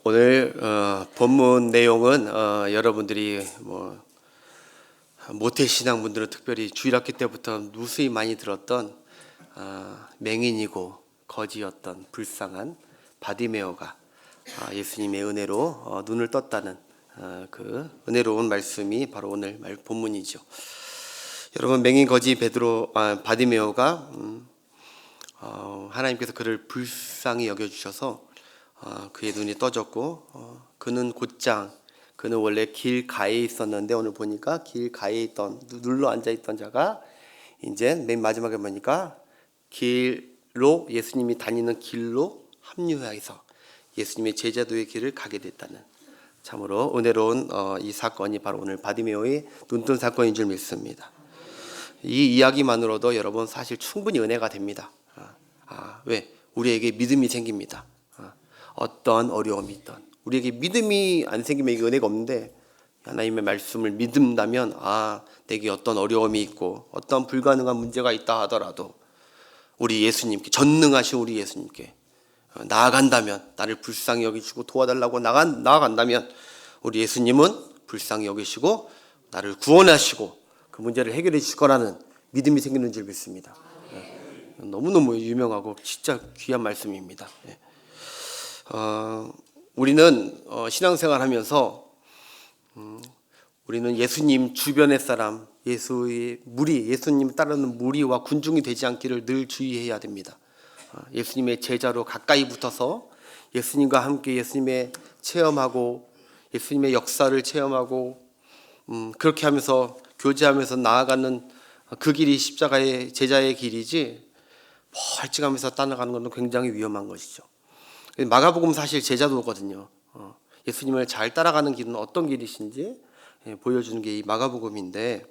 오늘 본문 내용은 여러분들이 모태신앙 분들은 특별히 주일학교 때부터 무수히 많이 들었던 맹인이고 거지였던 불쌍한 바디메오가 예수님의 은혜로 눈을 떴다는 그 은혜로운 말씀이 바로 오늘 본문이죠. 여러분, 맹인 거지 바디메오가 하나님께서 그를 불쌍히 여겨주셔서 그의 눈이 떠졌고 그는 곧장 그는 원래 길 가에 있었는데 오늘 보니까 길 가에 있던 눌러 앉아 있던 자가 이제 맨 마지막에 보니까 길로 예수님이 다니는 길로 합류해서 예수님의 제자도의 길을 가게 됐다는 참으로 은혜로운 이 사건이 바로 오늘 바디메오의 눈뜬 사건인 줄 믿습니다. 이 이야기만으로도 여러분 사실 충분히 은혜가 됩니다. 왜? 우리에게 믿음이 생깁니다. 어떤 어려움이 있든 우리에게 믿음이 안 생기면 이게 은혜가 없는데 하나님의 말씀을 믿는다면 내게 어떤 어려움이 있고 어떤 불가능한 문제가 있다 하더라도 우리 예수님께, 전능하신 우리 예수님께 나아간다면, 나를 불쌍히 여기시고 도와달라고 나아간다면 우리 예수님은 불쌍히 여기시고 나를 구원하시고 그 문제를 해결해 주실 거라는 믿음이 생기는 줄 믿습니다. 너무너무 유명하고 진짜 귀한 말씀입니다. 우리는 신앙생활 하면서 우리는 예수님 주변의 사람, 예수님 따르는 무리와 군중이 되지 않기를 늘 주의해야 됩니다. 예수님의 제자로 가까이 붙어서 예수님과 함께 예수님의 체험하고 예수님의 역사를 체험하고 그렇게 하면서 교제하면서 나아가는 그 길이 십자가의 제자의 길이지 멀찍하면서 따라가는 것은 굉장히 위험한 것이죠. 마가복음 사실 제자도거든요. 예수님을 잘 따라가는 길은 어떤 길이신지 보여주는 게 이 마가복음인데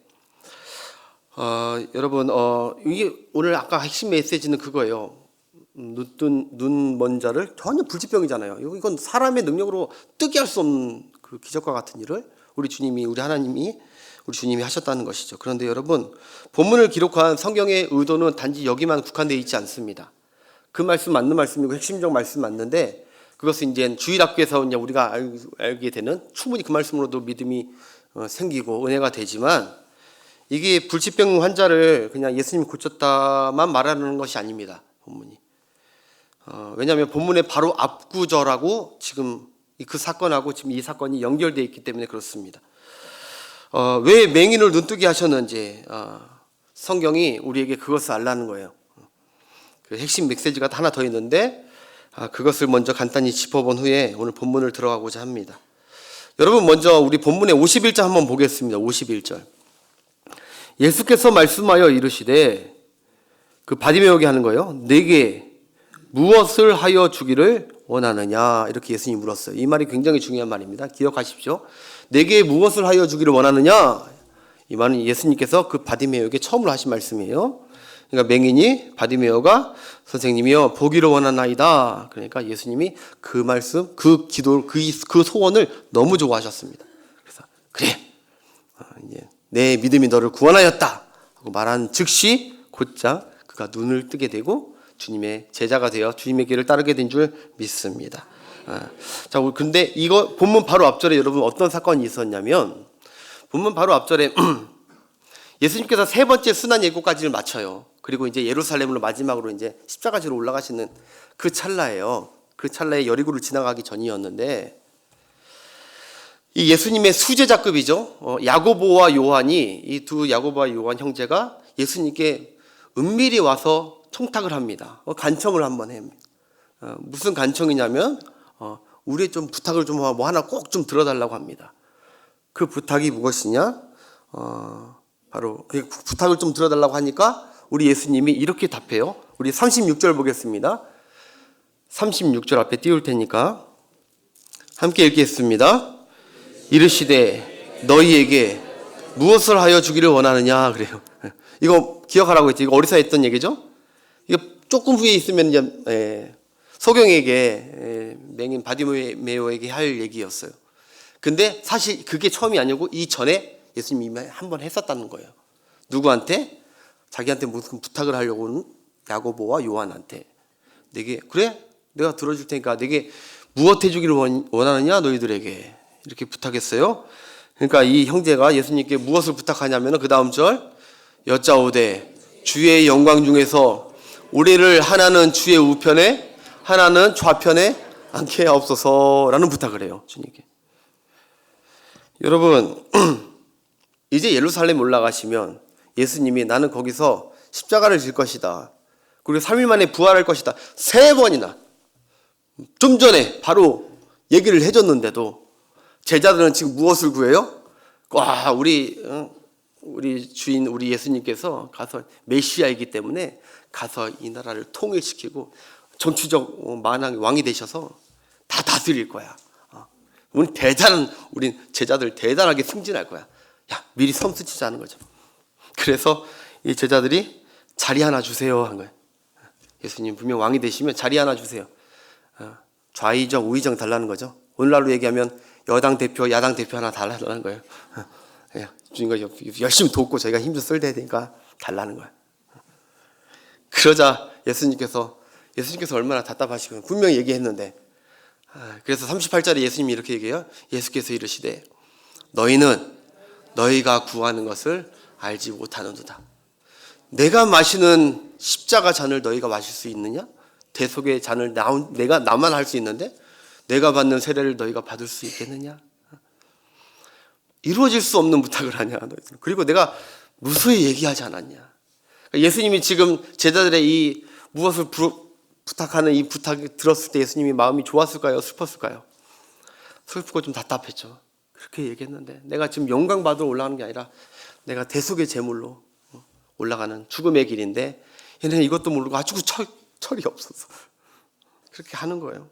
여러분 이게 오늘 아까 핵심 메시지는 그거예요. 눈 먼 자를 전혀 불치병이잖아요. 이건 사람의 능력으로 뜨게 할 수 없는 그 기적과 같은 일을 우리 하나님이 우리 주님이 하셨다는 것이죠. 그런데 여러분, 본문을 기록한 성경의 의도는 단지 여기만 국한되어 있지 않습니다. 그 말씀 맞는 말씀이고 핵심적 말씀 맞는데 그것은 이제 주일학교에서 우리가 알게 되는 충분히 그 말씀으로도 믿음이 생기고 은혜가 되지만 이게 불치병 환자를 그냥 예수님이 고쳤다만 말하는 것이 아닙니다. 본문이. 왜냐하면 본문의 바로 앞구절하고 지금 그 사건하고 지금 이 사건이 연결되어 있기 때문에 그렇습니다. 왜 맹인을 눈뜨게 하셨는지 성경이 우리에게 그것을 알라는 거예요. 그 핵심 메시지가 하나 더 있는데 그것을 먼저 간단히 짚어본 후에 오늘 본문을 들어가고자 합니다. 여러분, 먼저 우리 본문의 51절 한번 보겠습니다. 51절. 예수께서 말씀하여 이르시되, 그 바디메오에게 하는 거예요. 내게 무엇을 하여 주기를 원하느냐, 이렇게 예수님이 물었어요. 이 말이 굉장히 중요한 말입니다. 기억하십시오. 내게 무엇을 하여 주기를 원하느냐, 이 말은 예수님께서 그 바디메오에게 처음으로 하신 말씀이에요. 그러니까 맹인이 바디메오가 선생님이여 보기를 원하나이다. 그러니까 예수님이 그 말씀, 그 기도, 그 소원을 너무 좋아하셨습니다. 그래서 그래, 이제 내 믿음이 너를 구원하였다 하고 말한 즉시 곧장 그가 눈을 뜨게 되고 주님의 제자가 되어 주님의 길을 따르게 된 줄 믿습니다. 자, 근데 이거 본문 바로 앞절에 여러분 어떤 사건이 있었냐면, 본문 바로 앞절에 예수님께서 세 번째 순환 예고까지를 마쳐요. 그리고 이제 예루살렘으로 마지막으로 이제 십자가지로 올라가시는 그 찰나예요. 그 찰나에 여리고를 지나가기 전이었는데 이 예수님의 수제자급이죠. 야고보와 요한이, 이 두 야고보와 요한 형제가 예수님께 은밀히 와서 청탁을 합니다. 간청을 한번 해요. 무슨 간청이냐면 우리 좀 부탁을 좀 하나 꼭 좀 들어달라고 합니다. 그 부탁이 무엇이냐? 바로 그 부탁을 좀 들어달라고 하니까 우리 예수님이 이렇게 답해요. 우리 36절 보겠습니다. 36절 앞에 띄울 테니까 함께 읽겠습니다. 이르시되 너희에게 무엇을 하여 주기를 원하느냐, 그래요. 이거 기억하라고 했지. 이거 어디서 했던 얘기죠? 이거 조금 후에 있으면 이제 소경에게 맹인 바디메오에게 할 얘기였어요. 근데 사실 그게 처음이 아니고 이 전에 예수님이 한번 했었다는 거예요. 누구한테? 자기한테 무슨 부탁을 하려고는 야고보와 요한한테. 내게 그래? 내가 들어줄 테니까 내게 무엇 해주기를 원하느냐 너희들에게 이렇게 부탁했어요. 그러니까 이 형제가 예수님께 무엇을 부탁하냐면 그 다음 절 여짜오되 주의 영광 중에서 우리를 하나는 주의 우편에 하나는 좌편에 앉게 하옵소서라는 부탁을 해요. 주님께. 여러분 이제 예루살렘 올라가시면 예수님이 나는 거기서 십자가를 질 것이다. 그리고 3일 만에 부활할 것이다. 3번이나 좀 전에 바로 얘기를 해줬는데도 제자들은 지금 무엇을 구해요? 와, 우리 주인 우리 예수님께서 가서 메시아이기 때문에 가서 이 나라를 통일시키고 정치적 왕이 되셔서 다 다스릴 거야. 우린 제자들 대단하게 승진할 거야. 야, 미리 섬수치자는 거죠. 그래서 이 제자들이 자리 하나 주세요 한 거예요. 예수님 분명 왕이 되시면 자리 하나 주세요. 좌의정 우의정 달라는 거죠. 오늘날로 얘기하면 여당 대표 야당 대표 하나 달라는 거예요. 주님과 열심히 돕고 저희가 힘좀 쓸 테니까 달라는 거예요. 그러자 예수님께서 얼마나 답답하시고 분명히 얘기했는데, 그래서 38절에 예수님이 이렇게 얘기해요. 예수께서 이르시되 너희는 너희가 구하는 것을 알지 못하는도다. 내가 마시는 십자가 잔을 너희가 마실 수 있느냐? 대속의 잔을 내가 나만 할 수 있는데 내가 받는 세례를 너희가 받을 수 있겠느냐? 이루어질 수 없는 부탁을 하냐 너희들. 그리고 내가 무수히 얘기하지 않았냐? 예수님이 지금 제자들의 이 무엇을 부탁하는 이 부탁을 들었을 때 예수님이 마음이 좋았을까요? 슬펐을까요? 슬프고 좀 답답했죠. 그렇게 얘기했는데 내가 지금 영광 받으러 올라가는 게 아니라 내가 대속의 제물로 올라가는 죽음의 길인데 얘네는 이것도 모르고 아주 철이 없어서 그렇게 하는 거예요.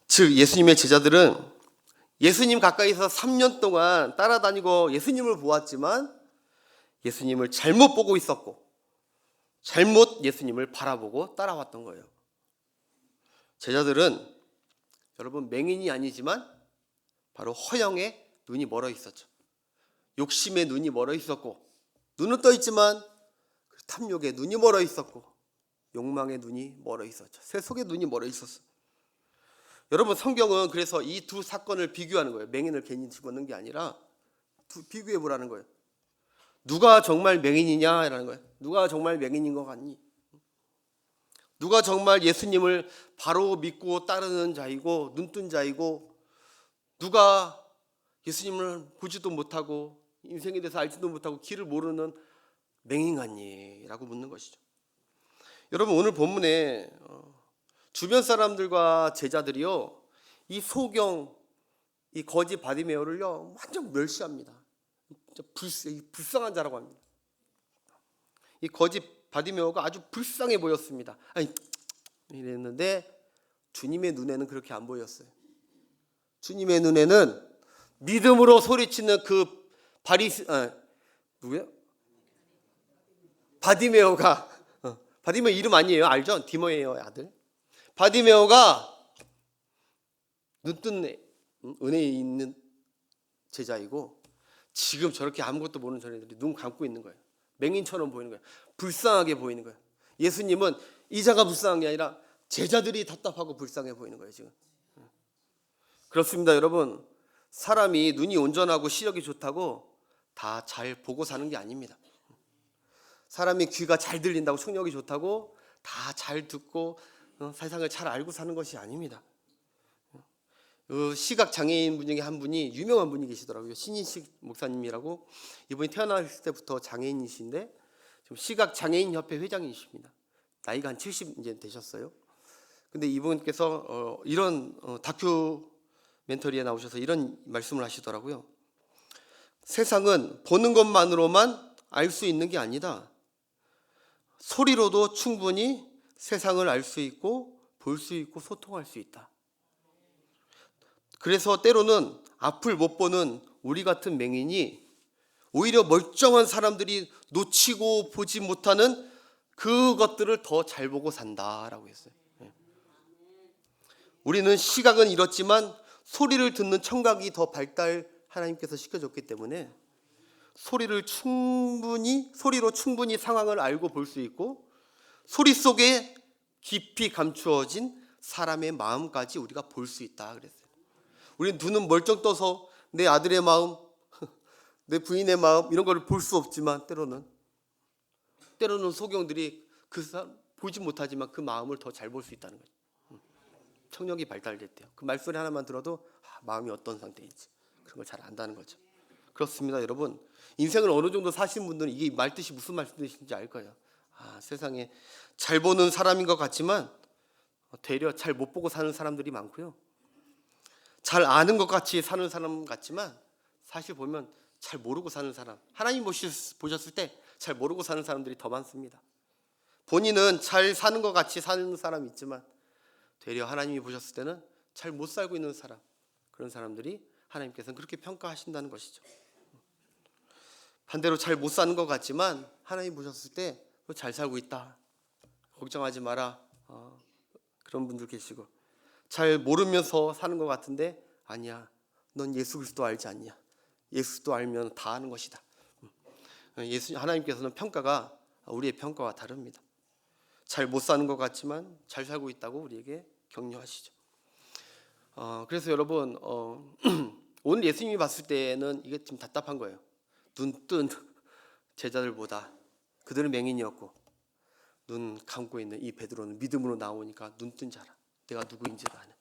즉 예수님의 제자들은 예수님 가까이서 3년 동안 따라다니고 예수님을 보았지만 예수님을 잘못 보고 있었고 잘못 예수님을 바라보고 따라왔던 거예요. 제자들은 여러분 맹인이 아니지만 바로 허영에 눈이 멀어 있었죠. 욕심에 눈이 멀어 있었고 눈은 떠 있지만 탐욕에 눈이 멀어 있었고 욕망의 눈이 멀어 있었죠. 세속의 눈이 멀어 있었어요. 여러분 성경은 그래서 이 두 사건을 비교하는 거예요. 맹인을 괜히 집어넣는 게 아니라 비교해 보라는 거예요. 누가 정말 맹인이냐라는 거예요. 누가 정말 맹인인 것 같니? 누가 정말 예수님을 바로 믿고 따르는 자이고 눈뜬 자이고 누가 예수님을 보지도 못하고 인생에 대해서 알지도 못하고 길을 모르는 맹인 같니? 라고 묻는 것이죠. 여러분 오늘 본문에 주변 사람들과 제자들이요 이 소경 이 거지 바디메오를요 완전 멸시합니다. 불쌍한 자라고 합니다. 이 거지 바디메오가 아주 불쌍해 보였습니다. 아니 이랬는데 주님의 눈에는 그렇게 안 보였어요. 주님의 눈에는 믿음으로 소리치는 그 누구야? 바디메오가 바디메오 이름 아니에요? 알죠? 디모예요 아들. 바디메오가 눈뜬 은혜에 있는 제자이고 지금 저렇게 아무것도 모르는 저희들이 눈 감고 있는 거예요. 맹인처럼 보이는 거예요. 불쌍하게 보이는 거예요. 예수님은 이자가 불쌍한 게 아니라 제자들이 답답하고 불쌍해 보이는 거예요 지금. 그렇습니다 여러분. 사람이 눈이 온전하고 시력이 좋다고 다 잘 보고 사는 게 아닙니다. 사람이 귀가 잘 들린다고 청력이 좋다고 다 잘 듣고 세상을 잘 알고 사는 것이 아닙니다. 시각 장애인 분 중에 한 분이 유명한 분이 계시더라고요. 신인식 목사님이라고. 이분이 태어났을 때부터 장애인이신데 지금 시각 장애인 협회 회장이십니다. 나이가 한 70 이제 되셨어요. 근데 이분께서 이런 다큐멘터리에 나오셔서 이런 말씀을 하시더라고요. 세상은 보는 것만으로만 알 수 있는 게 아니다. 소리로도 충분히 세상을 알 수 있고 볼 수 있고 소통할 수 있다. 그래서 때로는 앞을 못 보는 우리 같은 맹인이 오히려 멀쩡한 사람들이 놓치고 보지 못하는 그것들을 더 잘 보고 산다라고 했어요. 우리는 시각은 잃었지만 소리를 듣는 청각이 더 발달 하나님께서 시켜줬기 때문에 소리로 충분히 상황을 알고 볼 수 있고 소리 속에 깊이 감추어진 사람의 마음까지 우리가 볼 수 있다 그랬어요. 우리는 눈은 멀쩡 떠서 내 아들의 마음, 내 부인의 마음 이런 걸 볼 수 없지만 때로는 소경들이 그 사람 보지 못하지만 그 마음을 더 잘 볼 수 있다는 거죠. 청력이 발달됐대요. 그 말소리 하나만 들어도 마음이 어떤 상태인지 그런 걸 잘 안다는 거죠. 그렇습니다, 여러분. 인생을 어느 정도 사신 분들은 이게 말뜻이 무슨 말뜻인지 알 거예요. 세상에 잘 보는 사람인 것 같지만 되려 잘 못 보고 사는 사람들이 많고요. 잘 아는 것 같이 사는 사람 같지만 사실 보면 잘 모르고 사는 사람, 하나님 보셨을 때 잘 모르고 사는 사람들이 더 많습니다. 본인은 잘 사는 것 같이 사는 사람이 있지만 되려 하나님이 보셨을 때는 잘 못 살고 있는 사람, 그런 사람들이 하나님께서는 그렇게 평가하신다는 것이죠. 반대로 잘 못 사는 것 같지만 하나님 보셨을 때 잘 살고 있다, 걱정하지 마라, 그런 분들 계시고, 잘 모르면서 사는 것 같은데 아니야, 넌 예수 그리스도 알지 않냐, 예수 그리스도 알면 다 아는 것이다. 하나님께서는 평가가 우리의 평가와 다릅니다. 잘 못 사는 것 같지만 잘 살고 있다고 우리에게 격려하시죠. 그래서 여러분, 오늘 예수님이 봤을 때는 이게 좀 답답한 거예요. 눈뜬 제자들보다 그들은 맹인이었고 눈 감고 있는 이 베드로는 믿음으로 나오니까 눈뜬 자라, 내가 누구인지를 아는.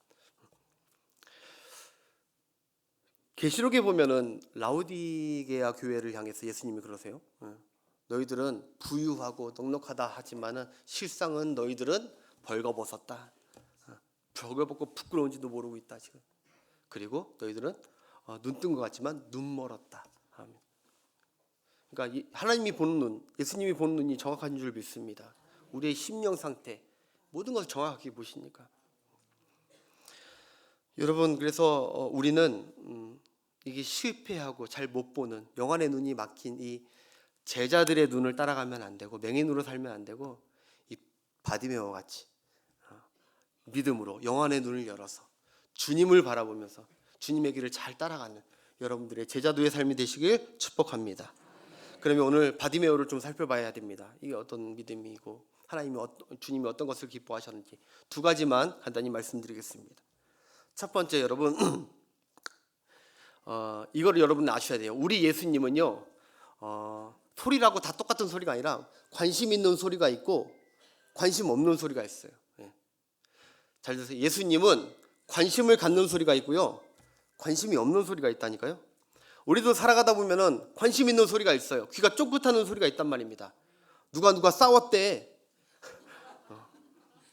계시록에 보면은 라오디게아 교회를 향해서 예수님이 그러세요. 너희들은 부유하고 넉넉하다 하지만은 실상은 너희들은 벌거벗었다. 벌거벗고 부끄러운지도 모르고 있다 지금. 그리고 너희들은 눈뜬 것 같지만 눈 멀었다. 그러니까 하나님이 보는 눈, 예수님이 보는 눈이 정확한 줄 믿습니다. 우리의 심령 상태, 모든 것을 정확하게 보시니까. 여러분, 그래서 우리는 이게 실패하고 잘 못 보는 영안의 눈이 막힌 이 제자들의 눈을 따라가면 안 되고 맹인으로 살면 안 되고 이 바디메오와 같이 믿음으로 영안의 눈을 열어서 주님을 바라보면서 주님의 길을 잘 따라가는 여러분들의 제자도의 삶이 되시길 축복합니다. 그러면 오늘 바디메오를 좀 살펴봐야 됩니다. 이게 어떤 믿음이고 주님이 어떤 것을 기뻐하셨는지 두 가지만 간단히 말씀드리겠습니다. 첫 번째, 여러분, 이거를 여러분 아셔야 돼요. 우리 예수님은요, 소리라고 다 똑같은 소리가 아니라 관심 있는 소리가 있고 관심 없는 소리가 있어요. 잘 들으세요. 예수님은 관심을 갖는 소리가 있고요, 관심이 없는 소리가 있다니까요. 우리도 살아가다 보면은 관심 있는 소리가 있어요. 귀가 쫑긋하는 소리가 있단 말입니다. 누가 싸웠대,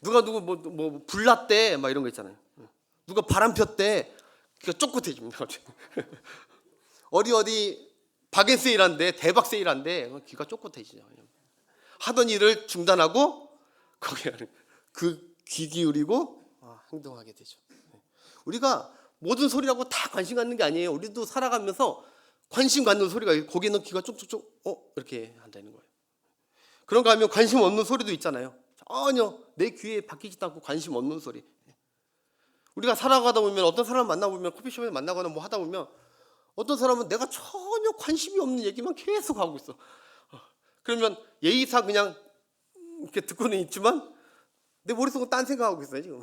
누가 누구 뭐 불났대, 막 이런 거 있잖아요. 누가 바람 폈대, 귀가 쫑긋해집니다. 어디 박앤 세일한데, 대박 세일한데 귀가 쫑긋해지죠. 하던 일을 중단하고 거기에 그 귀 기울이고 행동하게 되죠. 우리가 모든 소리라고 다 관심 갖는 게 아니에요. 우리도 살아가면서 관심 갖는 소리가 거기는 귀가 쪽쪽쪽 이렇게 한다는 거예요. 그런가 하면 관심 없는 소리도 있잖아요. 전혀 내 귀에 박히지도 않고 관심 없는 소리. 우리가 살아가다 보면 어떤 사람 만나보면, 커피숍에 만나거나 뭐 하다 보면 어떤 사람은 내가 전혀 관심이 없는 얘기만 계속 하고 있어. 그러면 예의상 그냥 이렇게 듣고는 있지만 내 머릿속은 딴 생각하고 있어요 지금.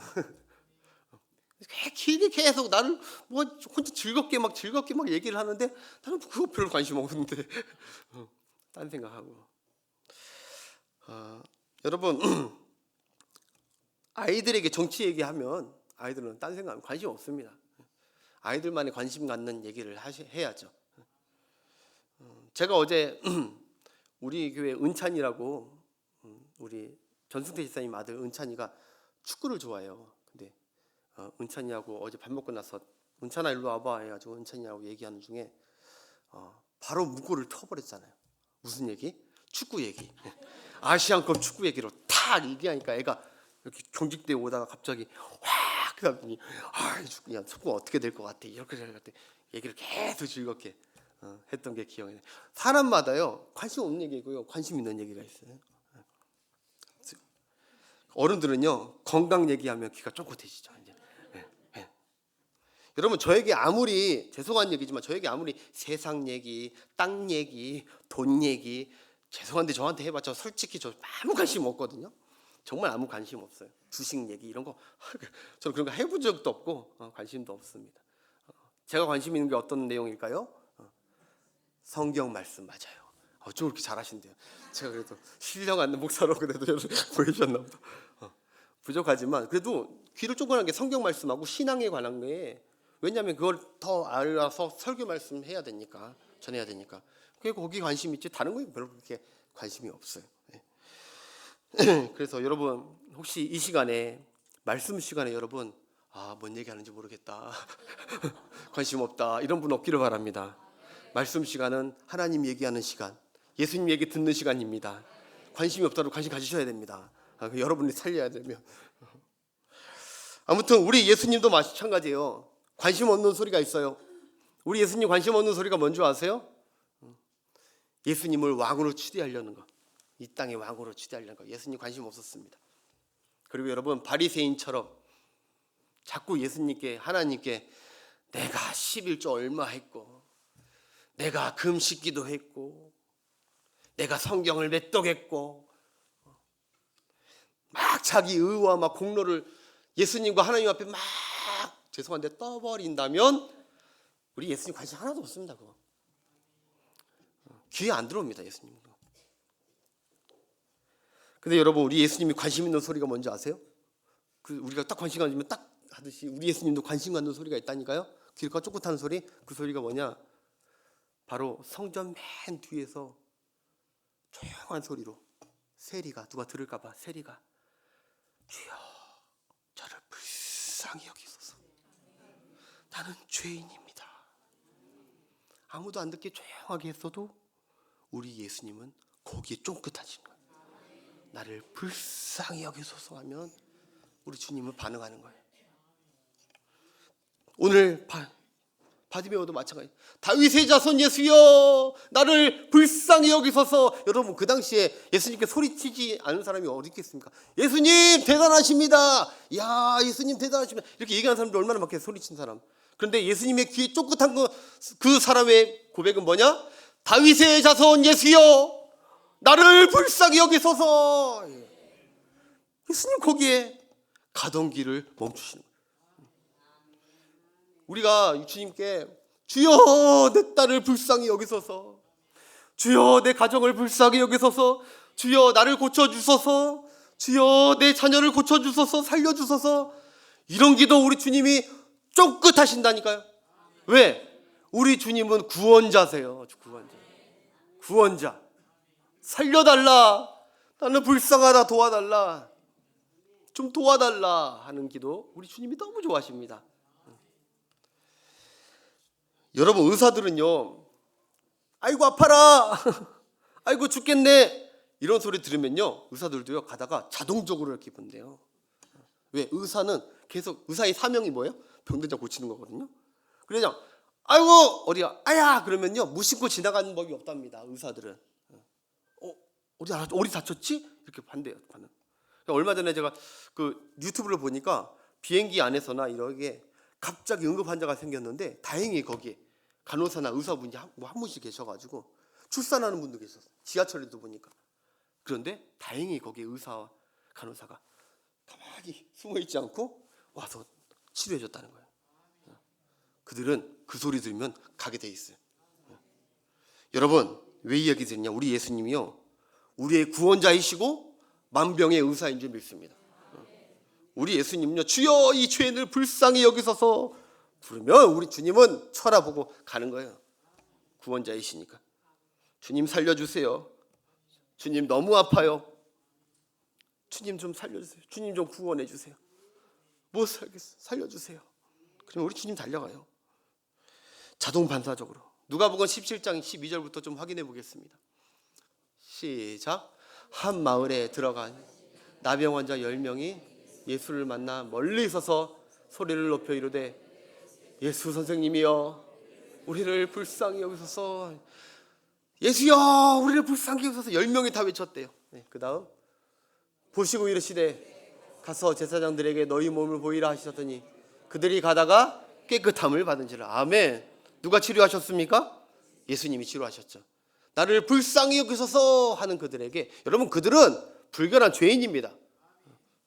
길게 계속 나를 뭐 혼자 즐겁게 막 얘기를 하는데 나는 그거 별로 관심 없는데 딴 생각하고. 여러분, 아이들에게 정치 얘기하면 아이들은 딴 생각하면 관심 없습니다. 아이들만의 관심 갖는 얘기를 해야죠. 제가 어제 우리 교회 은찬이라고, 우리 전승태 집사님 아들 은찬이가 축구를 좋아해요. 근데 은찬이하고 어제 밥 먹고 나서 은찬아 일로 와봐 해가지고 은찬이하고 얘기하는 중에 바로 문구를 터버렸잖아요. 무슨 얘기? 축구 얘기. 아시안컵 축구 얘기로 탁 얘기하니까 애가 이렇게 경직돼 오다가 갑자기 확 그러더니 야, 축구 어떻게 될 것 같아, 이렇게 될 것 같아, 얘기를 계속 즐겁게 했던 게 기억이 나요. 사람마다요 관심 없는 얘기고요, 관심 있는 얘기가 있어요. 어른들은요 건강 얘기하면 귀가 쫑긋해지죠. 이제. 여러분, 저에게 아무리, 죄송한 얘기지만 저에게 아무리 세상 얘기, 땅 얘기, 돈 얘기, 죄송한데 저한테 해봤자 솔직히 저 아무 관심 없거든요. 정말 아무 관심 없어요. 주식 얘기 이런 거 저는 그런 거 해본 적도 없고 관심도 없습니다. 제가 관심 있는 게 어떤 내용일까요? 성경 말씀 맞아요. 어쩜 그렇게 잘하신대요. 제가 그래도 신령 않는 목사로 그래도 보이셨나 보다. 부족하지만 그래도 귀를 쫑긋한 게 성경 말씀하고 신앙에 관한 거에, 왜냐하면 그걸 더 알아서 설교 말씀 해야 되니까, 전해야 되니까. 그게 거기 관심 있지 다른 거에 별로 그렇게 관심이 없어요. 그래서 여러분 혹시 이 시간에 말씀 시간에 여러분 뭔 얘기하는지 모르겠다 관심 없다 이런 분 없기를 바랍니다. 말씀 시간은 하나님 얘기하는 시간, 예수님 얘기 듣는 시간입니다. 관심이 없다고 관심 가지셔야 됩니다. 여러분이 살려야 되면. 아무튼 우리 예수님도 마찬가지예요. 관심 없는 소리가 있어요. 우리 예수님 관심 없는 소리가 뭔지 아세요? 예수님을 왕으로 취대하려는 거, 이 땅의 왕으로 취대하려는 거. 예수님 관심 없었습니다. 그리고 여러분 바리새인처럼 자꾸 예수님께, 하나님께 내가 11조 얼마 했고, 내가 금식기도 했고, 내가 성경을 몇 독 했고, 막 자기 의와 막 공로를 예수님과 하나님 앞에 막 죄송한데 떠버린다면 우리 예수님 관심 하나도 없습니다. 그거 귀에 안 들어옵니다. 예수님. 근데 여러분 우리 예수님이 관심 있는 소리가 뭔지 아세요? 우리가 딱 관심 가지면 딱 하듯이 우리 예수님도 관심 갖는 소리가 있다니까요. 귀가 쫑긋하는 소리. 그 소리가 뭐냐? 바로 성전 맨 뒤에서 조용한 소리로 세리가, 누가 들을까 봐 세리가 주여 저를 불쌍히 여기소서, 나는 죄인입니다. 아무도 안 듣게 조용하게 했어도 우리 예수님은 거기에 쫑긋하시는 거예요. 나를 불쌍히 여기소서 하면 우리 주님은 반응하는 거예요. 오늘 바디메오도 마찬가지. 다윗의 자손 예수여 나를 불쌍히 여기소서. 여러분 그 당시에 예수님께 소리치지 않은 사람이 어디 있겠습니까? 예수님 대단하십니다. 야 예수님 대단하십니다. 이렇게 얘기하는 사람들 얼마나 많겠어요, 소리친 사람. 그런데 예수님의 귀에 쫑긋한 그 사람의 고백은 뭐냐? 다윗의 자손 예수여 나를 불쌍히 여기소서. 예수님 거기에 가던 길을 멈추시는 거예요. 우리가 주님께 주여 내 딸을 불쌍히 여기소서, 주여 내 가정을 불쌍히 여기소서, 주여 나를 고쳐주소서, 주여 내 자녀를 고쳐주소서, 살려주소서, 이런 기도 우리 주님이 쫑긋하신다니까요. 왜? 우리 주님은 구원자세요. 구원자. 살려달라, 나는 불쌍하다, 도와달라, 좀 도와달라 하는 기도 우리 주님이 너무 좋아하십니다. 여러분 의사들은요, 아이고 아파라 아이고 죽겠네 이런 소리 들으면요 의사들도요 가다가 자동적으로 이렇게 본대요. 왜? 의사는 계속, 의사의 사명이 뭐예요? 병들자 고치는 거거든요. 그냥 아이고 어디야 아야 그러면요 무심코 지나가는 법이 없답니다. 의사들은 어디 다쳤지? 이렇게 반대요. 얼마 전에 제가 그 유튜브를 보니까 비행기 안에서나 이렇게 갑자기 응급 환자가 생겼는데 다행히 거기에 간호사나 의사분이 한 분씩 계셔가지고 출산하는 분도 계셨어요. 지하철에도 보니까. 그런데 다행히 거기에 의사와 간호사가 가만히 숨어있지 않고 와서 치료해줬다는 거예요. 그들은 그 소리 들으면 가게 돼 있어요. 여러분 왜 이 얘기 드리냐? 우리 예수님이요 우리의 구원자이시고 만병의 의사인 줄 믿습니다. 우리 예수님은요 주여 이 죄인을 불쌍히 여기소서 부르면 우리 주님은 쳐다보고 가는 거예요. 구원자이시니까. 주님 살려주세요. 주님 너무 아파요. 주님 좀 살려주세요. 주님 좀 구원해 주세요. 못 살겠어, 살려주세요. 그러면 우리 주님 달려가요. 자동 반사적으로. 누가복음 17장 12절부터 좀 확인해 보겠습니다. 시작. 한 마을에 들어간 나병 환자 10명이 예수를 만나 멀리 서서 소리를 높여 이르되 예수 선생님이여 우리를 불쌍히 여기소서, 예수여 우리를 불쌍히 여기소서 10명이 다 외쳤대요. 그 다음 보시고 이르시되 가서 제사장들에게 너희 몸을 보이라 하시더니 그들이 가다가 깨끗함을 받은지라. 아멘. 누가 치료하셨습니까? 예수님이 치료하셨죠. 나를 불쌍히 여기소서 하는 그들에게, 여러분 그들은 불결한 죄인입니다.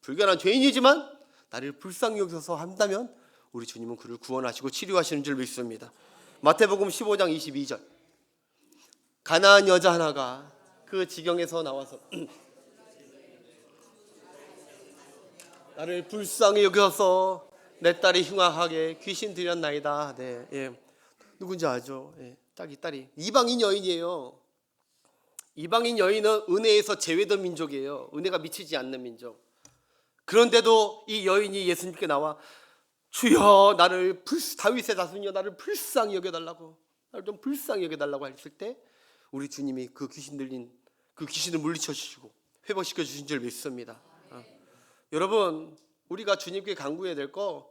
불결한 죄인이지만 나를 불쌍히 여기서 한다면 우리 주님은 그를 구원하시고 치료하시는 줄 믿습니다. 마태복음 15장 22절. 가난한 여자 하나가 그 지경에서 나와서 나를 불쌍히 여겨서 내 딸이 흉악하게 귀신 들였나이다. 네, 예. 누군지 아죠? 예. 이 딸이 이방인 여인이에요. 이방인 여인은 은혜에서 제외된 민족이에요. 은혜가 미치지 않는 민족. 그런데도 이 여인이 예수님께 나와 주여 나를 다윗의 자손이여 나를 불쌍히 여겨달라고, 나를 좀 불쌍히 여겨달라고 했을 때 우리 주님이 그 귀신 들린 그 귀신을 물리쳐 주시고 회복시켜 주신 줄 믿습니다. 여러분, 우리가 주님께 간구해야 될 거,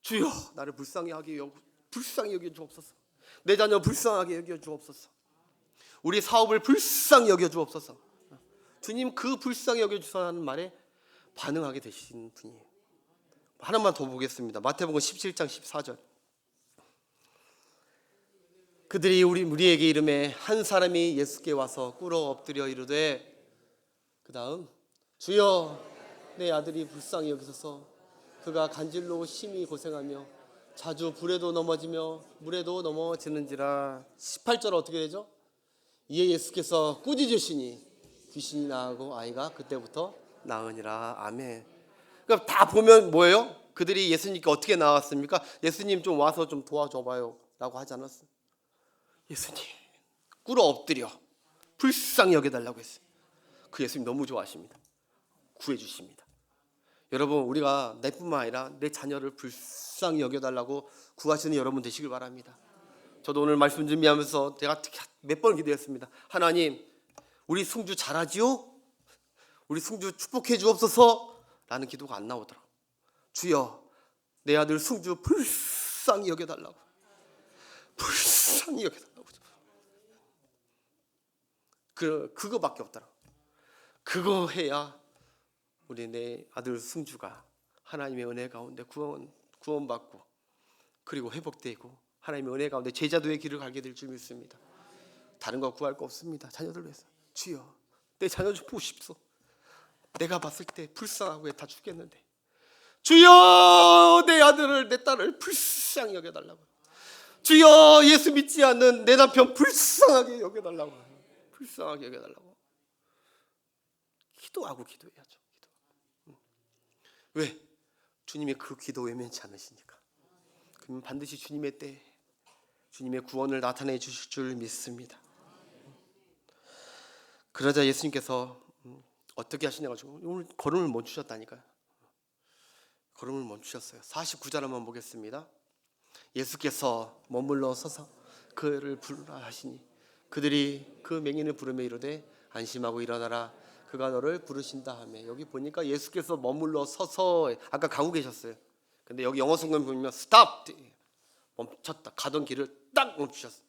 주여 나를 불쌍히 여겨 주옵소서. 내 자녀 불쌍하게 여겨 주옵소서. 우리 사업을 불쌍히 여겨 주옵소서. 주님 그 불쌍히 여겨 주소서라는 말에 반응하게 되신 분이에요. 하나만 더 보겠습니다. 마태복음 17장 14절. 그들이 우리에게 이르매 한 사람이 예수께 와서 꿇어 엎드려 이르되, 그 다음 주여 내 아들이 불쌍히 여기소서. 그가 간질로 심히 고생하며 자주 불에도 넘어지며 물에도 넘어지는지라. 18절 어떻게 되죠? 이에 예수께서 꾸짖으시니 귀신이 나가고 아이가 그때부터 나으니라. 아멘. 그러니까 다 보면 뭐예요? 그들이 예수님께 어떻게 나왔습니까? 예수님 좀 와서 좀 도와줘봐요 라고 하지 않았어요. 예수님 꿇어 엎드려 불쌍히 여겨달라고 했어요. 그 예수님 너무 좋아하십니다. 구해주십니다. 여러분, 우리가 내뿐만 아니라 내 자녀를 불쌍히 여겨달라고 구하시는 여러분 되시길 바랍니다. 저도 오늘 말씀 준비하면서 제가 몇 번 기도했습니다. 하나님, 우리 승주 잘하지요? 우리 승주 축복해 주옵소서 라는 기도가 안 나오더라고요. 주여 내 아들 승주 불쌍히 여겨달라고, 불쌍히 여겨달라고. 그거밖에 없더라고요. 그거 해야 우리 내 아들 승주가 하나님의 은혜 가운데 구원받고 그리고 회복되고 하나님의 은혜 가운데 제자도의 길을 가게 될 줄 믿습니다. 다른 거 구할 거 없습니다. 자녀들 위해서 주여 내 자녀 좀 보십시오. 내가 봤을 때 불쌍하고 다 죽겠는데 주여 내 아들을 내 딸을 불쌍히 여겨달라고. 주여 예수 믿지 않는 내 남편 불쌍하게 여겨달라고. 불쌍하게 여겨달라고 기도하고 기도해야죠. 왜? 주님의 그 기도 외면치 않으시니까. 그러면 반드시 주님의 때 주님의 구원을 나타내 주실 줄 믿습니다. 그러자 예수님께서 어떻게 하시냐고, 오늘 걸음을 멈추셨다니까요. 걸음을 멈추셨어요. 49절 한번 보겠습니다. 예수께서 머물러 서서 그를 부르라 하시니 그들이 그 맹인을 부르며 이르되 안심하고 일어나라 그가 너를 부르신다 하며. 여기 보니까 예수께서 머물러 서서, 아까 가고 계셨어요. 근데 여기 영어 성경 보면 stop, 멈췄다. 가던 길을 딱 멈추셨어요.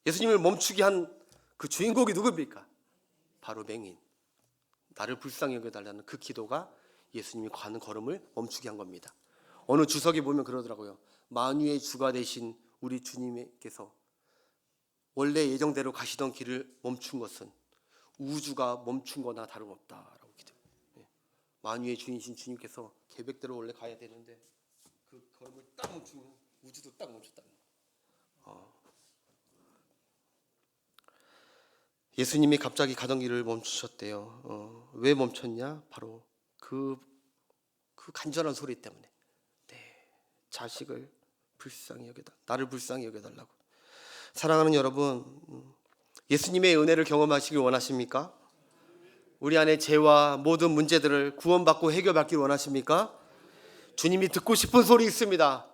예수님을 멈추게 한 그 주인공이 누굽니까? 바로 맹인. 나를 불쌍히 여겨달라는 그 기도가 예수님이 가는 걸음을 멈추게 한 겁니다. 어느 주석에 보면 그러더라고요. 만유의 주가 되신 우리 주님께서 원래 예정대로 가시던 길을 멈춘 것은 우주가 멈춘 거나 다름없다라고 기도해요. 만유의 주인이신 주님께서 계획대로 원래 가야 되는데 그 걸음을 딱 멈추면 우주도 딱 멈췄다. 예수님이 갑자기 가던 길을 멈추셨대요. 왜 멈췄냐? 바로 그 간절한 소리 때문에. 네, 자식을 불쌍히 여겨달라, 나를 불쌍히 여겨달라고. 사랑하는 여러분, 예수님의 은혜를 경험하시길 원하십니까? 우리 안에 죄와 모든 문제들을 구원받고 해결받길 원하십니까? 주님이 듣고 싶은 소리 있습니다.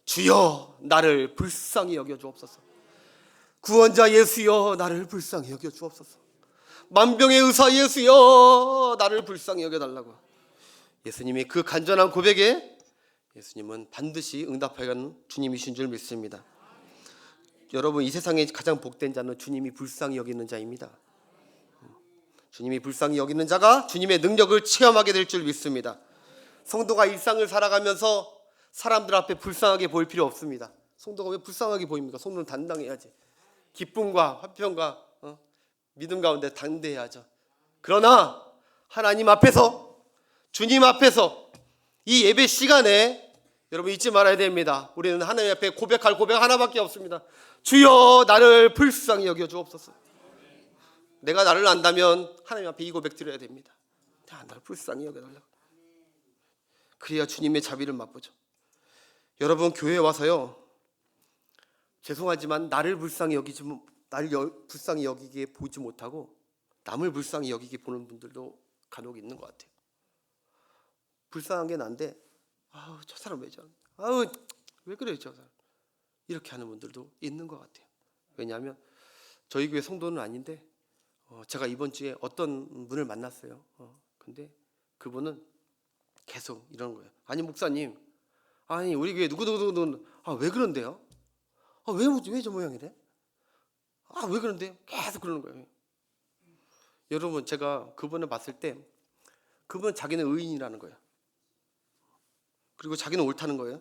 주여 나를 불쌍히 여겨 주옵소서. 구원자 예수여 나를 불쌍히 여겨 주옵소서. 만병의 의사 예수여 나를 불쌍히 여겨달라고. 예수님이 그 간절한 고백에 예수님은 반드시 응답하는 주님이신 줄 믿습니다. 여러분, 이 세상에 가장 복된 자는 주님이 불쌍히 여기는 자입니다. 주님이 불쌍히 여기는 자가 주님의 능력을 체험하게 될 줄 믿습니다. 성도가 일상을 살아가면서 사람들 앞에 불쌍하게 보일 필요 없습니다. 성도가 왜 불쌍하게 보입니까? 성도는 당당해야지. 기쁨과 화평과 믿음 가운데 당대해야죠. 그러나 하나님 앞에서 주님 앞에서 이 예배 시간에 여러분 잊지 말아야 됩니다. 우리는 하나님 앞에 고백할 고백 하나밖에 없습니다. 주여 나를 불쌍히 여겨 주옵소서. 내가 나를 안다면 하나님 앞에 이 고백 드려야 됩니다. 나를 불쌍히 여겨달라고. 그래야 주님의 자비를 맛보죠. 여러분 교회에 와서요, 죄송하지만 나를 불쌍히 여기게 보지 못하고 남을 불쌍히 여기게 보는 분들도 간혹 있는 것 같아요. 불쌍한 게 난데 저 사람 왜 저래? 왜 그래 저 사람? 이렇게 하는 분들도 있는 것 같아요. 왜냐하면 저희 교회 성도는 아닌데 제가 이번 주에 어떤 분을 만났어요. 근데 그분은 계속 이러는 거예요. 아니 목사님, 아니 우리 교회 누구누구는 왜 그런데요? 왜 저 모양이래? 왜 그런데요? 계속 그러는 거예요. 여러분 제가 그분을 봤을 때 그분은 자기는 의인이라는 거예요. 그리고 자기는 옳다는 거예요.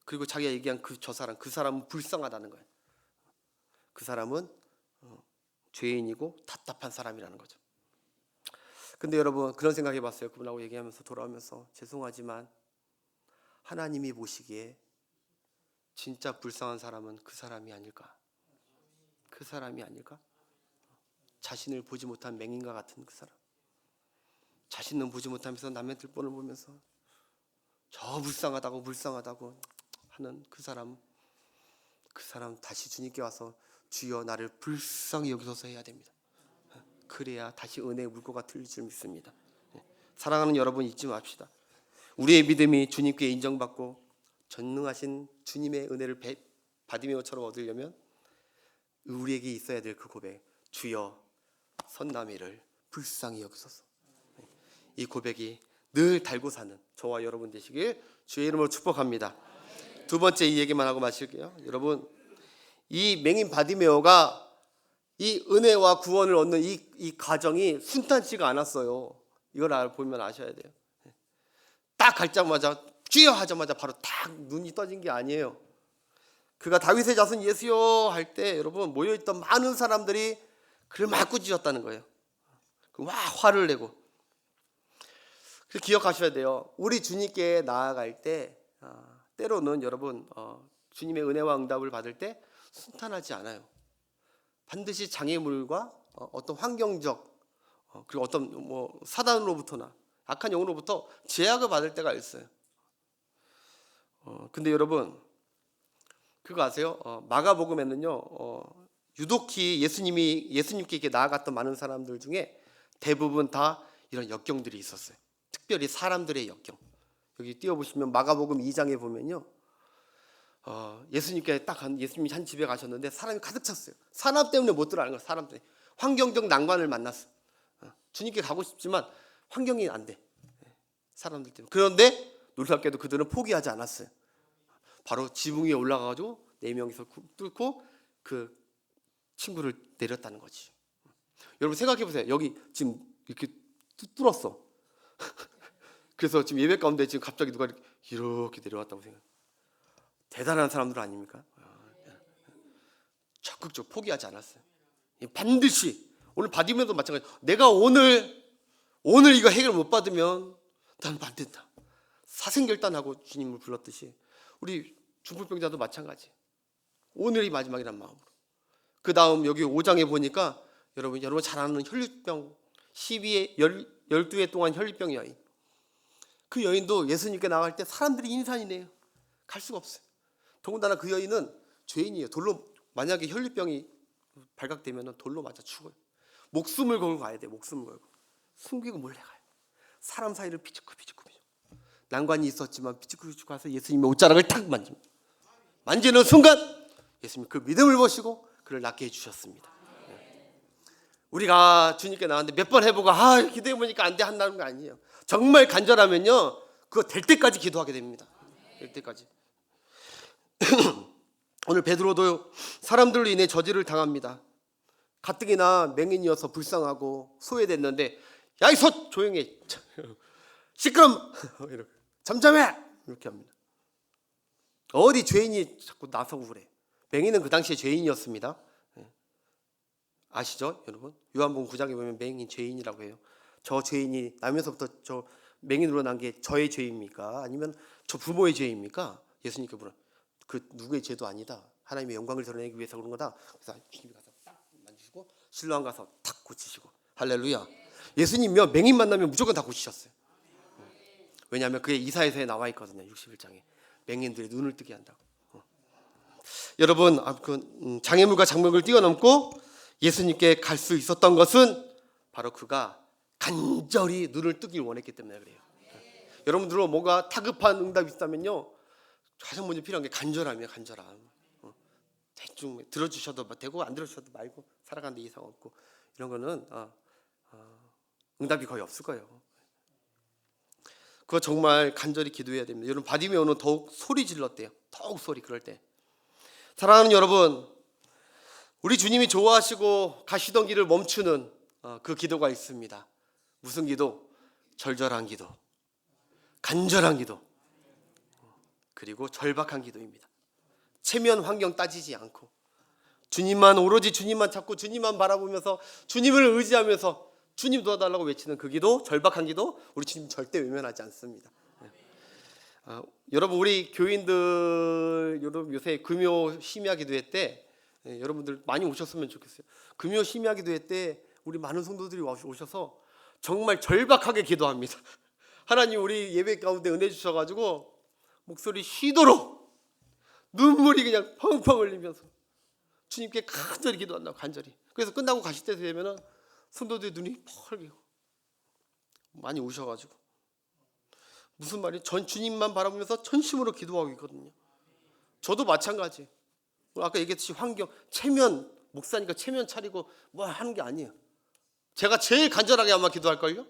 그리고 자기가 얘기한 그 사람은 불쌍하다는 거예요. 그 사람은 죄인이고 답답한 사람이라는 거죠. 근데 여러분 그런 생각해 봤어요. 그분하고 얘기하면서 돌아오면서 죄송하지만 하나님이 보시기에 진짜 불쌍한 사람은 그 사람이 아닐까? 그 사람이 아닐까? 자신을 보지 못한 맹인과 같은 그 사람. 자신은 보지 못하면서 남의 들보를 보면서 저 불쌍하다고 하는 그 사람 다시 주님께 와서 주여 나를 불쌍히 여기소서 해야 됩니다. 그래야 다시 은혜의 물고가 틀릴 줄 믿습니다. 사랑하는 여러분 잊지 맙시다. 우리의 믿음이 주님께 인정받고 전능하신 주님의 은혜를 바디메오처럼 얻으려면 우리에게 있어야 될 그 고백, 주여 선남이를 불쌍히 여기소서. 이 고백이 늘 달고 사는 저와 여러분 되시길 주의 이름으로 축복합니다. 두 번째 이 얘기만 하고 마실게요. 여러분 이 맹인 바디메오가 이 은혜와 구원을 얻는 이 과정이 순탄치가 않았어요. 이걸 보면 아셔야 돼요. 딱 갈자마자 주여 하자마자 바로 딱 눈이 떠진 게 아니에요. 그가 다윗의 자손 예수여 할 때 여러분 모여있던 많은 사람들이 그를 막 꾸짖었다는 거예요. 막 화를 내고. 그래서 기억하셔야 돼요. 우리 주님께 나아갈 때 때로는 여러분 주님의 은혜와 응답을 받을 때 순탄하지 않아요. 반드시 장애물과 어떤 환경적 그리고 어떤 사단으로부터나 악한 영으로부터 제약을 받을 때가 있어요. 근데 여러분 그거 아세요? 마가복음에는요 유독히 예수님께 이렇게 나아갔던 많은 사람들 중에 대부분 다 이런 역경들이 있었어요. 특별히 사람들의 역경. 여기 띄워보시면 마가복음 2장에 보면요 예수님이 한 집에 가셨는데 사람이 가득 찼어요. 사람 때문에 못 들어가는 거예요. 사람 때문에 환경적 난관을 만났어요. 주님께 가고 싶지만 환경이 안 돼. 사람들 때문에. 그런데 놀랍게도 그들은 포기하지 않았어요. 바로 지붕 위에 올라가가지고 4명이서 뚫고 그 친구를 내렸다는 거지. 여러분 생각해 보세요. 여기 지금 이렇게 뚫었어. 그래서 지금 예배 가운데 지금 갑자기 누가 이렇게 내려왔다고 생각해요. 대단한 사람들 아닙니까? 적극적으로 포기하지 않았어요. 반드시 오늘 받으면도 마찬가지. 내가 오늘 이거 해결 못 받으면 나는 안 된다. 사생결단하고 주님을 불렀듯이 우리 중풍병자도 마찬가지. 오늘이 마지막이란 마음으로. 그 다음 여기 5장에 보니까 여러분 잘 아는 혈류병 12회 동안 혈류병 여인. 그 여인도 예수님께 나갈 때 사람들이 인산이네요. 갈 수가 없어요. 더군다나 그 여인은 죄인이에요. 만약에 혈류병이 발각되면 돌로 맞아 죽어요. 목숨을 걸고 가야 돼요. 목숨을 걸고. 숨기고 몰래 가요. 사람 사이를 비집고 난관이 있었지만 비집고 가서 예수님의 옷자락을 탁 만지는 순간 예수님이 그 믿음을 보시고 그를 낫게 해주셨습니다. 우리가 주님께 나왔는데 몇 번 해보고 기도해보니까 안 돼 한다는 거 아니에요. 정말 간절하면요 그거 될 때까지 기도하게 됩니다. 될 때까지. 오늘 베드로도 사람들로 인해 저지를 당합니다. 가뜩이나 맹인이어서 불쌍하고 소외됐는데 야 이 소 조용히 시끄럼 이렇게 잠잠해 이렇게 합니다. 어디 죄인이 자꾸 나서고 그래. 맹인은 그 당시에 죄인이었습니다. 아시죠 여러분? 요한복음 9장에 보면 맹인 죄인이라고 해요. 저 죄인이 나면서부터 저 맹인으로 난 게 저의 죄입니까? 아니면 저 부모의 죄입니까? 예수님께 물은 그 누구의 죄도 아니다. 하나님의 영광을 드러내기 위해서 그런 거다. 그래서 주님이 가서 딱 만지시고 실로암 가서 탁 고치시고 할렐루야. 예수님이요 맹인 만나면 무조건 다 고치셨어요. 왜냐하면 그게 이사야서에 나와 있거든요. 61장에 맹인들의 눈을 뜨게 한다고. 여러분 장애물과 장벽을 뛰어넘고 예수님께 갈 수 있었던 것은 바로 그가 간절히 눈을 뜨길 원했기 때문에 그래요. 여러분들은 뭔가 다급한 응답이 있다면요 가장 먼저 필요한 게 간절함이에요. 간절함. 대충 들어주셔도 되고 안 들어주셔도 말고 살아가는데 이상 없고 이런 거는 응답이 거의 없을 거예요. 그거 정말 간절히 기도해야 됩니다. 여러분 바디메오는 더욱 소리 질렀대요. 더욱 소리. 그럴 때 사랑하는 여러분, 우리 주님이 좋아하시고 가시던 길을 멈추는 그 기도가 있습니다. 무슨 기도? 절절한 기도, 간절한 기도, 그리고 절박한 기도입니다. 체면 환경 따지지 않고 주님만 오로지 주님만 찾고 주님만 바라보면서 주님을 의지하면서 주님 도와달라고 외치는 그 기도, 절박한 기도, 우리 주님 절대 외면하지 않습니다. 여러분 우리 교인들 여러분 요새 금요 심야 기도회 때 여러분들 많이 오셨으면 좋겠어요. 금요 심야 기도회 때 우리 많은 성도들이 오셔서 정말 절박하게 기도합니다. 하나님 우리 예배 가운데 은혜 주셔가지고 목소리 쉬도록 눈물이 그냥 펑펑 흘리면서 주님께 간절히 기도한다고 간절히. 그래서 끝나고 가실 때 되면은 성도들의 눈이 펄개고 많이 우셔가지고 무슨 말이에요? 전 주님만 바라보면서 전심으로 기도하고 있거든요. 저도 마찬가지. 아까 얘기했듯이 환경, 체면, 목사니까 체면 차리고 뭐 하는 게 아니에요. 제가 제일 간절하게 아마 기도할걸요?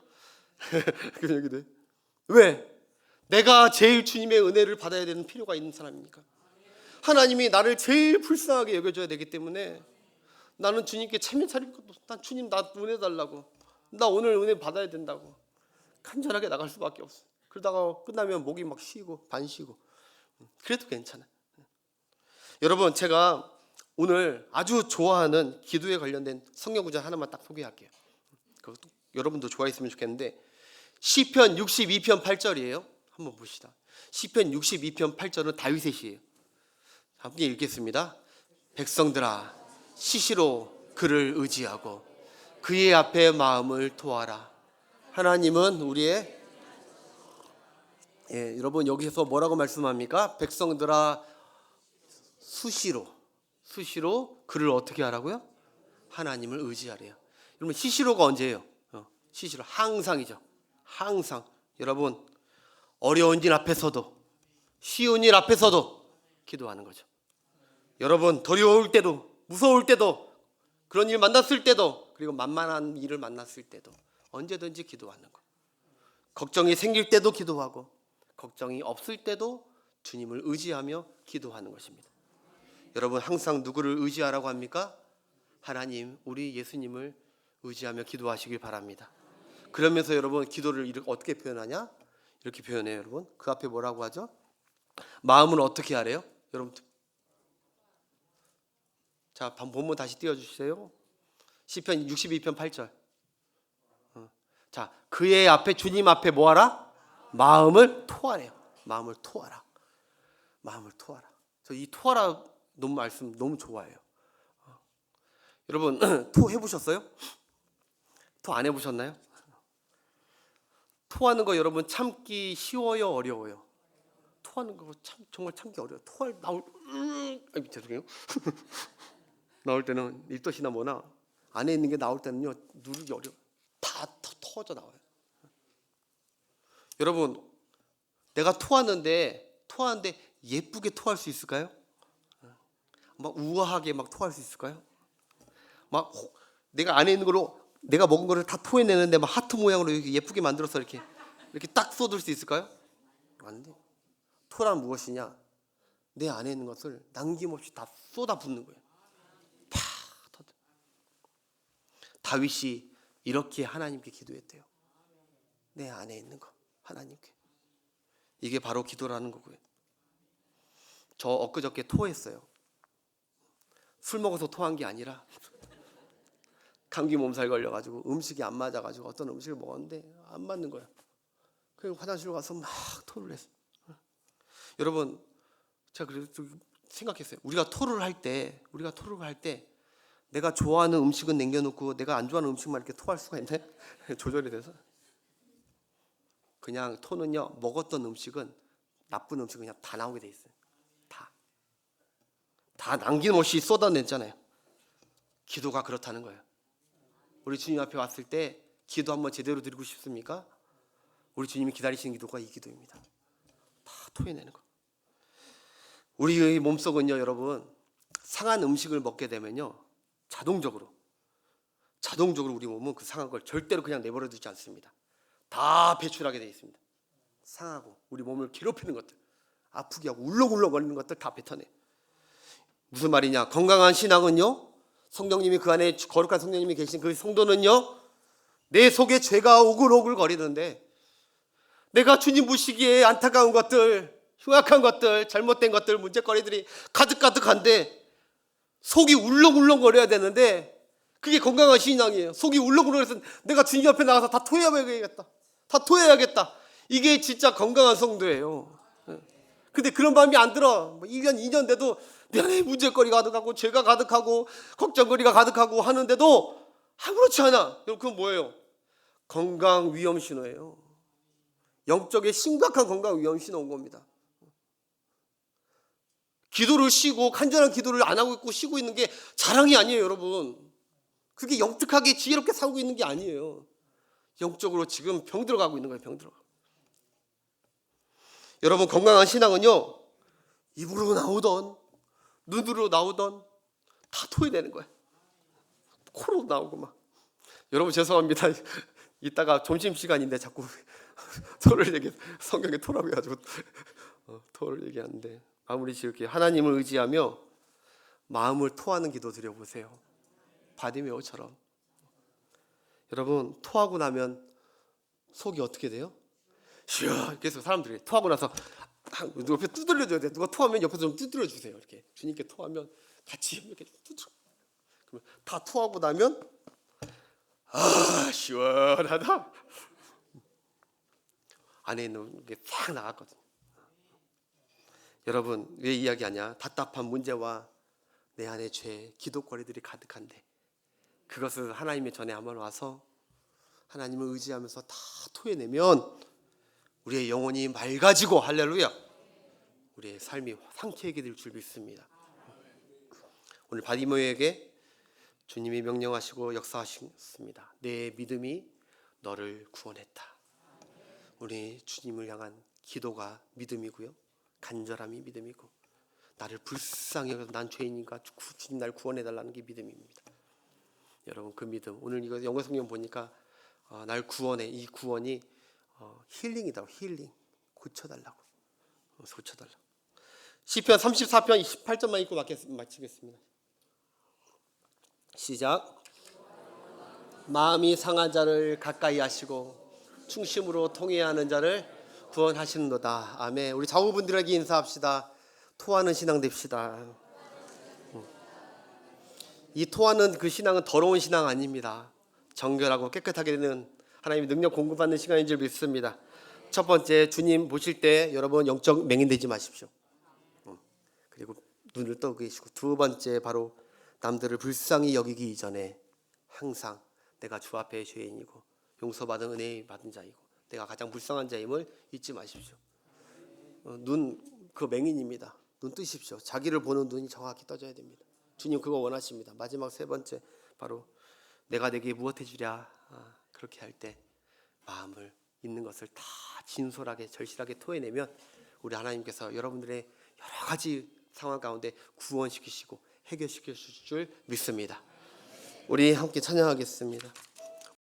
그런 얘기도 해. 왜? 내가 제일 주님의 은혜를 받아야 되는 필요가 있는 사람이니까. 하나님이 나를 제일 불쌍하게 여겨줘야 되기 때문에 나는 주님께 체면 차릴 것도 없어. 난 주님 나 은혜 달라고. 나 오늘 은혜 받아야 된다고. 간절하게 나갈 수밖에 없어. 그러다가 끝나면 목이 막 쉬고 반 쉬고 그래도 괜찮아. 여러분 제가 오늘 아주 좋아하는 기도에 관련된 성경 구절 하나만 딱 소개할게요. 그것도 여러분도 좋아했으면 좋겠는데 시편 62편 8절이에요. 한번 봅시다. 시편 62편 8절은 다윗의 시예요. 함께 읽겠습니다. 백성들아 시시로 그를 의지하고 그의 앞에 마음을 토하라. 하나님은 우리의 여러분 여기서 뭐라고 말씀합니까? 백성들아 수시로 그를 어떻게 하라고요? 하나님을 의지하래요. 여러분 시시로가 언제예요? 시시로 항상이죠. 항상 여러분 어려운 일 앞에서도 쉬운 일 앞에서도 기도하는 거죠. 여러분 두려울 때도 무서울 때도 그런 일 만났을 때도 그리고 만만한 일을 만났을 때도 언제든지 기도하는 거. 걱정이 생길 때도 기도하고 걱정이 없을 때도 주님을 의지하며 기도하는 것입니다. 여러분 항상 누구를 의지하라고 합니까? 하나님 우리 예수님을 의지하며 기도하시길 바랍니다. 그러면서 여러분 기도를 이렇게 어떻게 표현하냐? 이렇게 표현해요. 여러분 그 앞에 뭐라고 하죠? 마음은 어떻게 하래요? 여러분 자 본문 다시 띄워주세요. 시편 62편 8절. 자 그의 앞에 주님 앞에 뭐하라? 마음을 토하래요. 마음을 토하라. 마음을 토하라. 저 이 토하라 너무 말씀 너무 좋아해요. 여러분 토 해보셨어요? 토 안 해보셨나요? 토하는 거 여러분 참기 쉬워요 어려워요? 토하는 거 정말 참기 어려워요. 토할 나올 죄송해요. 나올 때는 일도시나 뭐나 안에 있는 게 나올 때는요 누르기 어려워. 다 터져 나와요. 여러분 내가 토하는데 예쁘게 토할 수 있을까요? 막 우아하게 막 토할 수 있을까요? 막 내가 안에 있는 거로 내가 먹은 거를 다 토해내는데 막 하트 모양으로 이렇게 예쁘게 만들어서 이렇게 딱 쏟을 수 있을까요? 안 돼. 토란 무엇이냐? 내 안에 있는 것을 남김없이 다 쏟아붓는 거예요. 팍 터져. 다윗이 이렇게 하나님께 기도했대요. 내 안에 있는 거 하나님께. 이게 바로 기도라는 거고요. 저 엊그저께 토했어요. 술 먹어서 토한 게 아니라 감기 몸살 걸려가지고 음식이 안 맞아가지고 어떤 음식을 먹었는데 안 맞는 거예요. 그냥 화장실 가서 막 토를 했어요. 여러분, 제가 그래서 생각했어요. 우리가 토를 할 때 내가 좋아하는 음식은 남겨놓고 내가 안 좋아하는 음식만 이렇게 토할 수가 있네. 조절이 돼서. 그냥 토는요, 먹었던 음식은, 나쁜 음식은 그냥 다 나오게 돼 있어요. 다 남김없이 쏟아냈잖아요. 기도가 그렇다는 거예요. 우리 주님 앞에 왔을 때 기도 한번 제대로 드리고 싶습니까? 우리 주님이 기다리시는 기도가 이 기도입니다. 다 토해내는 거. 우리의 몸속은요, 여러분, 상한 음식을 먹게 되면요, 자동적으로 우리 몸은 그 상한 걸 절대로 그냥 내버려 두지 않습니다. 다 배출하게 되어 있습니다. 상하고 우리 몸을 괴롭히는 것들, 아프게 하고 울렁울렁거리는 것들 다 뱉어내. 무슨 말이냐? 건강한 신앙은요, 성령님이 그 안에, 거룩한 성령님이 계신 그 성도는요, 내 속에 죄가 오글오글 거리는데 내가 주님 보시기에 안타까운 것들, 흉악한 것들, 잘못된 것들, 문제거리들이 가득가득한데 속이 울렁울렁거려야 되는데 그게 건강한 신앙이에요. 속이 울렁울렁해서 내가 주님 앞에 나가서 다 토해야겠다. 다 토해야겠다. 이게 진짜 건강한 성도예요. 근데 그런 마음이 안 들어. 1년, 2년 돼도 내 안에 문제거리가 가득하고 죄가 가득하고 걱정거리가 가득하고 하는데도 아무렇지 않아. 그건 뭐예요? 건강 위험 신호예요. 영적인 심각한 건강 위험 신호 온 겁니다. 기도를 쉬고 간절한 기도를 안 하고 있고 쉬고 있는 게 자랑이 아니에요, 여러분. 그게 영특하게 지혜롭게 살고 있는 게 아니에요. 영적으로 지금 병 들어가고 있는 거예요, 병 들어가고. 여러분, 건강한 신앙은요, 입으로 나오던 눈으로 나오던 다 토해내는 거예요. 코로 나오고 막. 여러분 죄송합니다. 이따가 점심시간인데 자꾸 토를 성경에 토라고 해가지고 토를 얘기하는데, 마무리 지을게요. 하나님을 의지하며 마음을 토하는 기도 드려보세요. 바디메오처럼. 여러분, 토하고 나면 속이 어떻게 돼요? 쉬어. 그래서 사람들이 토하고 나서 옆에 두드려줘야 돼. 누가 토하면 옆에서 좀 두드려주세요. 이렇게 주님께 토하면 같이 이렇게 두드려. 그러면 다 토하고 나면 시원하다. 안에 있는 게 싹 나갔거든요. 여러분, 왜 이야기하냐? 답답한 문제와 내 안에 죄, 기도거리들이 가득한데 그것을 하나님의 전에 한번 와서 하나님을 의지하면서 다 토해내면 우리의 영혼이 맑아지고, 할렐루야, 우리의 삶이 상쾌하게 될 줄 믿습니다. 오늘 바디모에게 주님이 명령하시고 역사하셨습니다. 내 믿음이 너를 구원했다. 우리 주님을 향한 기도가 믿음이고요, 간절함이 믿음이고, 나를 불쌍히 여겨서 난 죄인이니까 주님 나를 구원해달라는 게 믿음입니다. 여러분, 그 믿음, 오늘 이거 영어 성경 보니까 날 구원해, 이 구원이 힐링이다. 힐링, 고쳐달라고. 고쳐달라고. 시편 34편 28절만 읽고 마치겠습니다. 시작. 마음이 상한 자를 가까이 하시고 충심으로 통회하는 자를 구원하시는도다. 아멘. 우리 좌우분들에게 인사합시다. 토하는 신앙 됩시다. 이 토하는 그 신앙은 더러운 신앙 아닙니다. 정결하고 깨끗하게 되는 하나님의 능력 공급받는 시간인 줄 믿습니다. 첫 번째, 주님 보실 때 여러분 영적 맹인 되지 마십시오. 그리고 눈을 떠 계시고, 두 번째, 바로 남들을 불쌍히 여기기 이전에 항상 내가 주 앞에 죄인이고 용서받은 은혜 받은 자이고 내가 가장 불쌍한 자임을 잊지 마십시오. 눈, 그 맹인입니다. 눈 뜨십시오. 자기를 보는 눈이 정확히 떠져야 됩니다. 주님 그거 원하십니다. 마지막 세 번째, 바로 내가 내게 무엇 해주랴. 그렇게 할 때 마음을 있는 것을 다 진솔하게 절실하게 토해내면 우리 하나님께서 여러분들의 여러 가지 상황 가운데 구원시키시고 해결시키실 줄 믿습니다. 우리 함께 찬양하겠습니다.